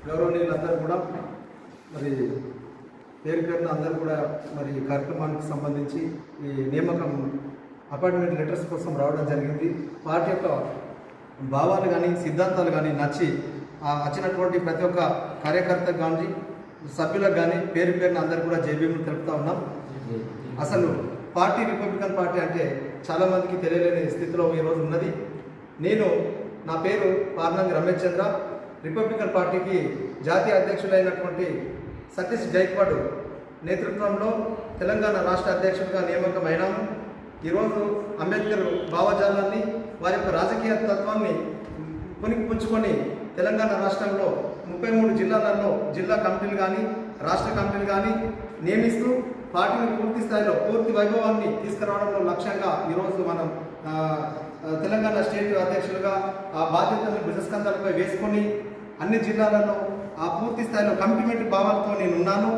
గౌరవనీయులందరూ కూడా మరి పేరు పేరున అందరూ కూడా మరి ఈ కార్యక్రమానికి సంబంధించి ఈ నియామకం అపాయింట్మెంట్ లెటర్స్ కోసం రావడం జరిగింది. పార్టీ యొక్క భావాలు కానీ సిద్ధాంతాలు కానీ నచ్చి వచ్చినటువంటి ప్రతి ఒక్క కార్యకర్తకు కానీ సభ్యులకు కానీ పేరు పేరున అందరూ కూడా జేబీఎంను తెలుపుతా ఉన్నాం. అసలు పార్టీ రిపబ్లికన్ పార్టీ అంటే చాలామందికి తెలియలేని స్థితిలో ఈరోజు ఉన్నది. నా పేరు పార్నంగి రమేష్ చంద్ర. రిపబ్లికన్ పార్టీకి జాతీయ అధ్యక్షులైనటువంటి సతీష్ గైక్వాడ్ నేతృత్వంలో తెలంగాణ రాష్ట్ర అధ్యక్షుడిగా నియామకమైనాము. ఈరోజు అంబేద్కర్ భావజాలాన్ని వారి యొక్క రాజకీయ తత్వాన్ని పుణికిపుచ్చుకొని తెలంగాణ రాష్ట్రంలో 33 జిల్లాలలో జిల్లా కమిటీలు కానీ రాష్ట్ర కమిటీలు కానీ నియమిస్తూ పార్టీని పూర్తి స్థాయిలో పూర్తి వైభవాన్ని తీసుకురావడంలో లక్ష్యంగా ఈరోజు మనం తెలంగాణ స్టేట్ అధ్యక్షులుగా ఆ బాధ్యతలను భుజస్కంధాలపై వేసుకొని అన్ని జిల్లాలలో ఆ పూర్తి స్థాయిలో కమిట్మెంట్ భావాలతో నేను ఉన్నాను.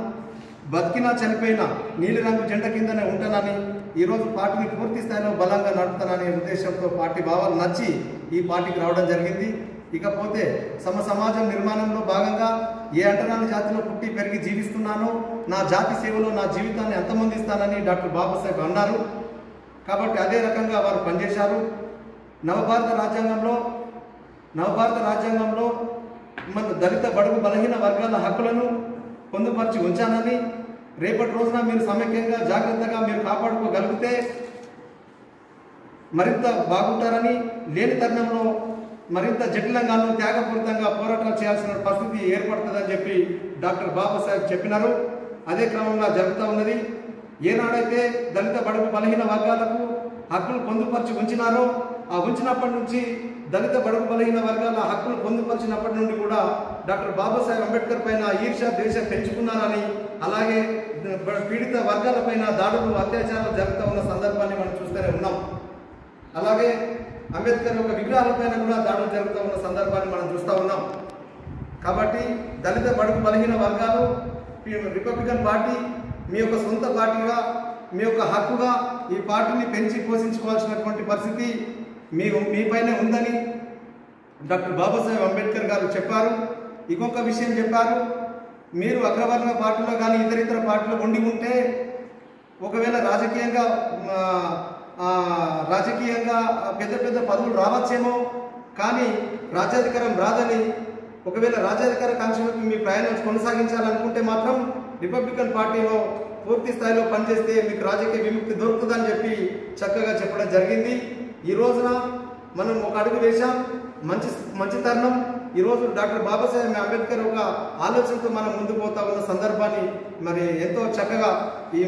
బతికినా చనిపోయినా నీలిరంగు జెండా కిందనే ఉంటానని ఈరోజు పార్టీని పూర్తి స్థాయిలో బలంగా నడుపుతాననే ఉద్దేశంతో పార్టీ భావాలు నచ్చి ఈ పార్టీకి రావడం జరిగింది. ఇకపోతే సమాజం నిర్మాణంలో భాగంగా ఏ అంటరాని జాతిలో పుట్టి పెరిగి జీవిస్తున్నానో నా జాతి సేవలో నా జీవితాన్ని అంతమొందిస్తానని డాక్టర్ బాబాసాహెబ్ అన్నారు. కాబట్టి అదే రకంగా వారు పనిచేశారు. నవభారత రాజ్యాంగంలో మన దళిత బడుగు బలహీన వర్గాల హక్కులను పొందుపరిచి ఉంచానని రేపటి రోజున మీరు సమైక్యంగా జాగ్రత్తగా మీరు కాపాడుకోగలిగితే మరింత బాగుంటారని, లేని తరుణంలో మరింత జటిలంగానూ త్యాగపూరితంగా పోరాటాలు చేయాల్సిన పరిస్థితి ఏర్పడుతుందని చెప్పి డాక్టర్ బాబాసాహెబ్ చెప్పినారు. అదే క్రమంలో జరుగుతూ ఉన్నది. ఏనాడైతే దళిత బడుగు బలహీన వర్గాలకు హక్కులు పొందుపరిచి ఉంచినారో ఆ ఉంచినప్పటి నుంచి దళిత బడుగు బలహీన వర్గాల హక్కులు పొందుపరిచినప్పటి నుండి కూడా డాక్టర్ బాబాసాహెబ్ అంబేద్కర్ పైన ఈర్ష్య ద్వేషం పెంచుకున్నారని, అలాగే పీడిత వర్గాలపైన దాడులు అత్యాచారాలు జరుగుతూ ఉన్న సందర్భాన్ని మనం చూస్తూనే ఉన్నాం. అలాగే అంబేద్కర్ యొక్క విగ్రహాలపైన కూడా దాడులు జరుగుతూ ఉన్న సందర్భాన్ని మనం చూస్తూ ఉన్నాం. కాబట్టి దళిత బడుగు బలహీన వర్గాలు రిపబ్లికన్ పార్టీ మీ యొక్క సొంత పార్టీగా మీ యొక్క హక్కుగా ఈ పార్టీని పెంచి పోషించుకోవాల్సినటువంటి పరిస్థితి మీపైనే ఉందని డాక్టర్ బాబాసాహెబ్ అంబేద్కర్ గారు చెప్పారు. ఇంకొక విషయం చెప్పారు, మీరు అగ్రవర్ణ పార్టీలో కానీ ఇతర పార్టీలో ఉండి ఉంటే ఒకవేళ రాజకీయంగా పెద్ద పదవులు రావచ్చేమో, కానీ రాజ్యాధికారం రాదని, ఒకవేళ రాజ్యాధికార కాంక్షలకు మీ ప్రయాణం కొనసాగించాలనుకుంటే మాత్రం రిపబ్లికన్ పార్టీలో పూర్తి స్థాయిలో పనిచేస్తే మీకు రాజకీయ విముక్తి దొరుకుతుందని చెప్పి చక్కగా చెప్పడం జరిగింది. ఈ రోజున మనం ఒక అడుగు వేశాం, మంచి తరుణం. ఈరోజు డాక్టర్ బాబాసాహెబ్ అంబేద్కర్ ఒక ఆలోచనతో మనం ముందుకు పోతా ఉన్న సందర్భాన్ని మరి ఎంతో చక్కగా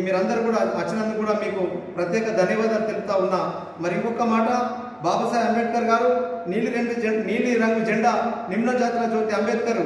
మీరందరూ కూడా వచ్చినందుకు కూడా మీకు ప్రత్యేక ధన్యవాదాలు తెలుపుతా ఉన్నా. మరి ఇంకొక మాట, బాబాసాహెబ్ అంబేద్కర్ గారు నీలి రంగు జెండా నిమ్న జాతుల జ్యోతి అంబేద్కర్